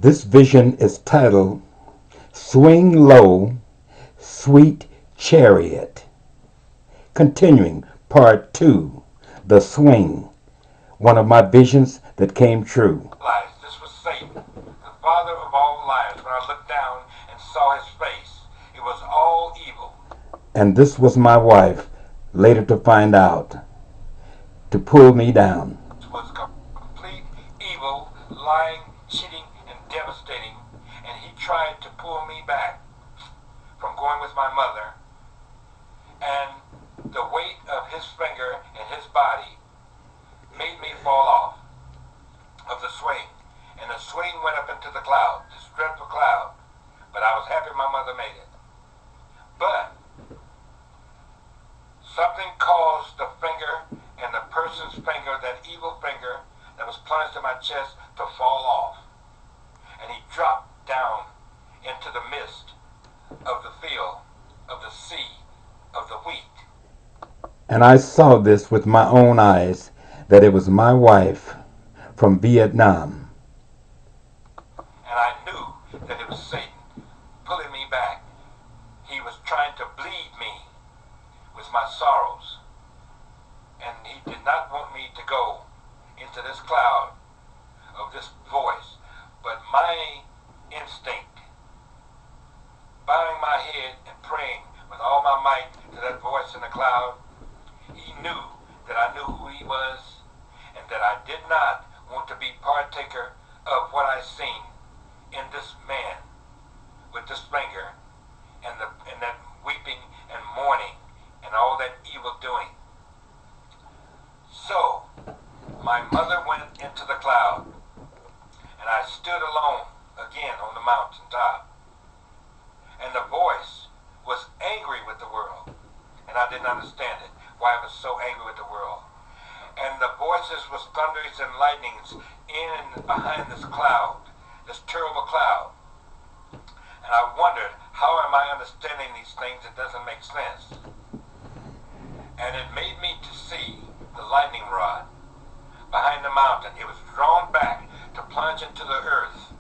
This vision is titled Swing Low, Sweet Chariot. Continuing, part 2, The Swing, one of my visions that came true. This was Satan, the father of all liars. When I looked down and saw his face, it was all evil. And this was my wife, later to find out, to pull me down. It was complete evil, lying, cheating, and devastating. And he tried to pull me back from going with my mother. And the weight of his finger and his body made me fall off of the swing. And the swing went up into the cloud, this dreadful cloud. But I was happy my mother made it. But something caused the finger and the person's finger, that evil finger that was plunged in my chest, to fall off. And he dropped down into the mist of the field, of the sea, of the wheat. And I saw this with my own eyes, that it was my wife from Vietnam. And I knew that it was Satan pulling me back. He was trying to bleed me with my sorrows. And he did not want me to go into this cloud of this voice. But my instinct, bowing my head and praying with all my might to that voice in the cloud, he knew that I knew who he was, and that I did not want to be partaker of what I seen in this man with this finger and that weeping and mourning and all that evil doing. So my mother went into the cloud, and I stood alone again on the mountain top. And the voice was angry with the world, and I didn't understand it, why I was so angry with the world. And the voices was thunders and lightnings in and behind this cloud, this terrible cloud. And I wondered, how am I understanding these things? It doesn't make sense. And it made me to see the lightning rod behind the mountain. It was drawn back to plunge into the earth,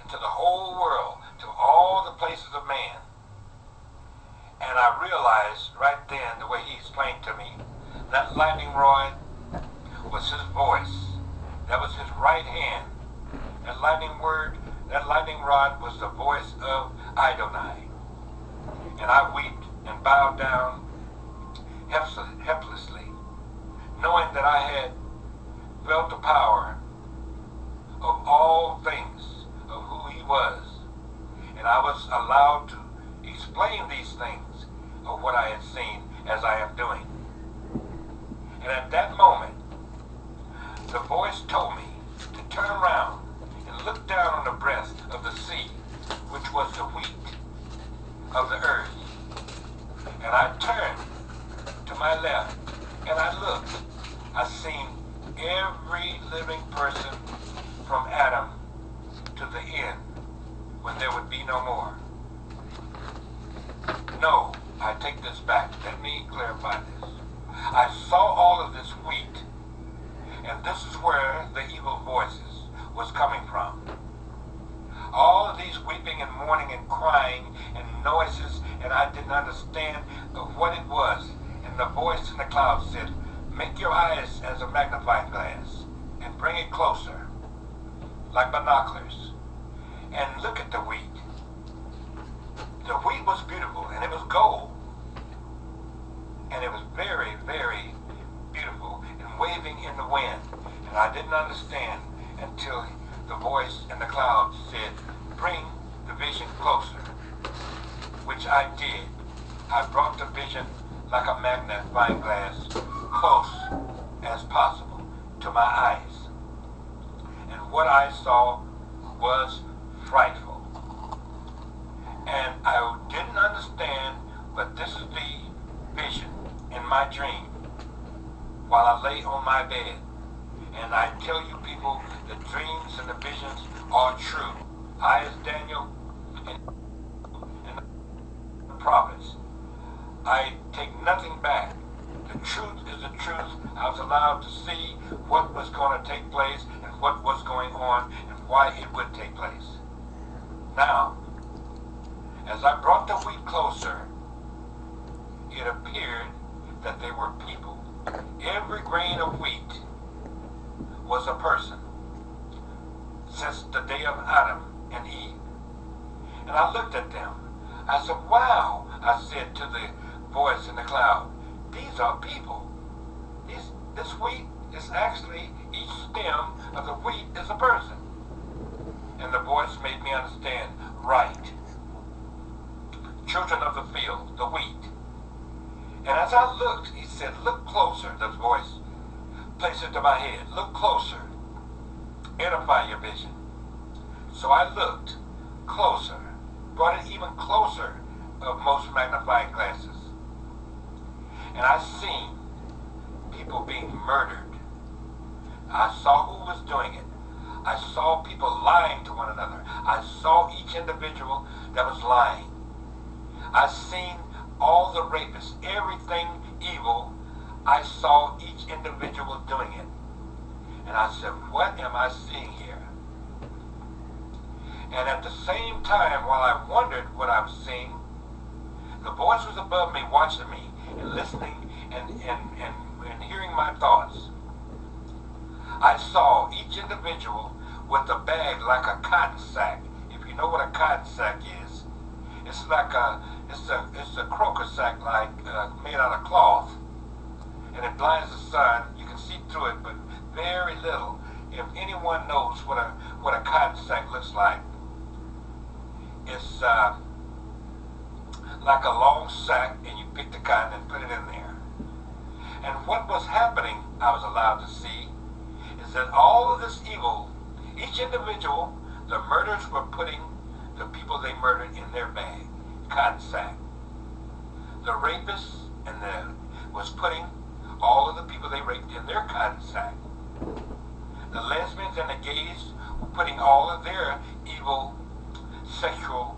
into the whole world, to all the places of man. And I realized right then, the way he explained to me, that lightning rod was his voice. That was his right hand. That lightning rod was the voice of Adonai. And I wept and bowed down helplessly, knowing that I had felt the power of all things, of who he was. And I was allowed to explain these things of what I had seen as I am doing. And at that moment, the voice told me to turn around and look down on the breast of the sea, which was the wheat of the earth. And I turned to my left, and I looked. I seen every living person from Adam to the end, when there would be no more. No, I take this back. Let me clarify this. I saw all of this wheat, and this is where the evil voices was coming from. All of these weeping and mourning and crying and noises, and I didn't understand what it was. And the voice in the cloud said, make your eyes as a magnifying glass and bring it closer, like binoculars, and look at the wheat. The wheat was beautiful, and it was gold. And it was very, very beautiful and waving in the wind. And I didn't understand until the voice in the cloud said, bring the vision closer, which I did. I brought the vision like a magnifying glass close as possible to my eyes. And what I saw was frightful. And I didn't understand, but this is the vision in my dream while I lay on my bed. And I tell you people, the dreams and the visions are true. I, as Daniel and the prophets, I take nothing back. The truth is the truth. I was allowed to see what was going to take place and what was was going on and why it would take place. Now, as I brought the wheat closer, it appeared that they were people. Every grain of wheat was a person since the day of Adam and Eve. And I looked at them. I said, wow, I said to the voice in the cloud, these are people. This wheat is actually, each stem of the wheat is a person. And the voice made me understand, right. Children of the field, the wheat. And as I looked, he said, look closer, the voice placed it to my head. Look closer. Edify your vision. So I looked closer, brought it even closer of most magnifying glasses. And I seen people being murdered. I saw who was doing it. I saw people lying to one another. I saw each individual that was lying. I seen all the rapists, everything evil. I saw each individual doing it. And I said, what am I seeing here? And at the same time, while I wondered what I was seeing, the voice was above me, watching me, and listening and hearing my thoughts. I saw each individual with a bag like a cotton sack. If you know what a cotton sack is, it's like it's a croaker sack like made out of cloth, and it blinds the sun. You can see through it, but very little. If anyone knows what a cotton sack looks like, it's like a long sack, and you pick the cotton and put it in there. And what was happening, I was allowed to see, is that all of this evil, each individual, the murderers were putting the people they murdered in their bag, cotton sack. The rapists was putting all of the people they raped in their cotton sack. The lesbians and the gays were putting all of their evil sexual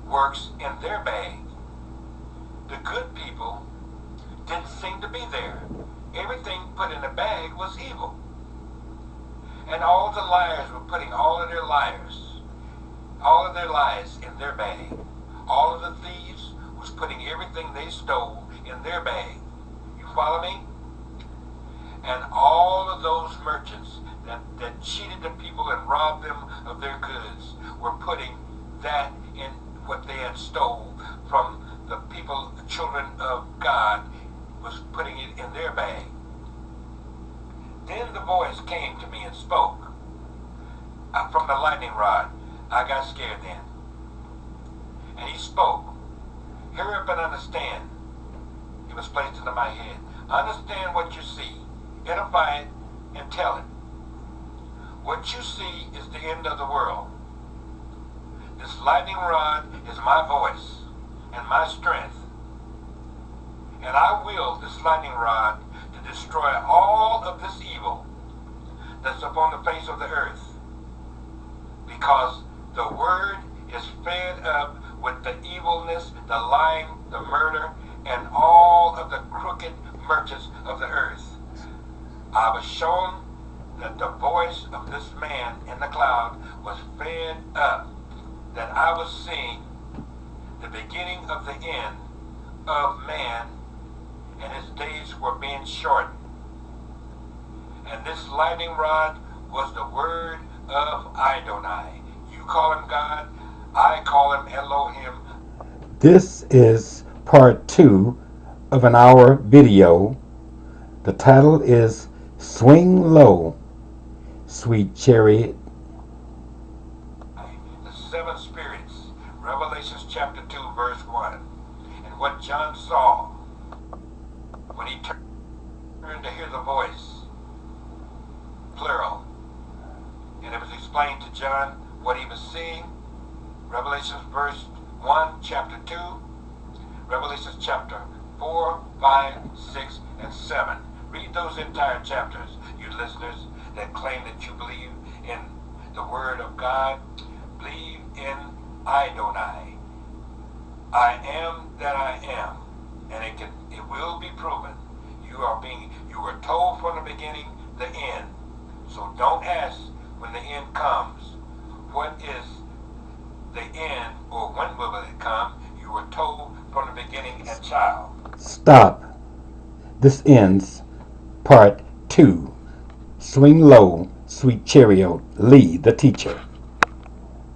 works in their bag. The good people didn't seem to be there. Everything put in the bag was evil. And all the liars were putting all of their lies in their bag. All of the thieves was putting everything they stole in their bag. You follow me? And all of those merchants that cheated the people and robbed them of their goods were putting that in what they had stole from the people, the children of God, was putting it in their bag. Then the voice came to me and spoke. From the lightning rod, I got scared then. And he spoke. Hear up and understand. It was placed into my head. Understand what you see. Edify it and tell it. What you see is the end of the world. This lightning rod is my voice and my strength. And I will this lightning rod to destroy all of this evil that's upon the face of the earth. Because the word is fed up with the evilness, the lying, the murder, and all of the crooked merchants of the earth. I was shown that the voice of this man in the cloud was fed up, that I was seeing the beginning of the end of man, and his days were being shortened. And this lightning rod was the word of Adonai. You call him God, I call him Elohim. This is part 2 of an hour video. The title is Swing Low, Sweet Chariot. The seven spirits, Revelation chapter 2, verse 1. And what John saw when he turned to hear the voice, plural. And it was explained to John what he was seeing. Revelation verse 1, chapter 2. Revelation chapter 4, 5, 6, and 7. Read those entire chapters, you listeners that claim that you believe in the Word of God. Believe in Adonai. I am that I am. And it will be proven. You were told from the beginning the end. comes, what is the end, or when will it come? You were told from the beginning, a child. Stop. This ends part 2. Swing low, sweet chariot, Lee, the teacher.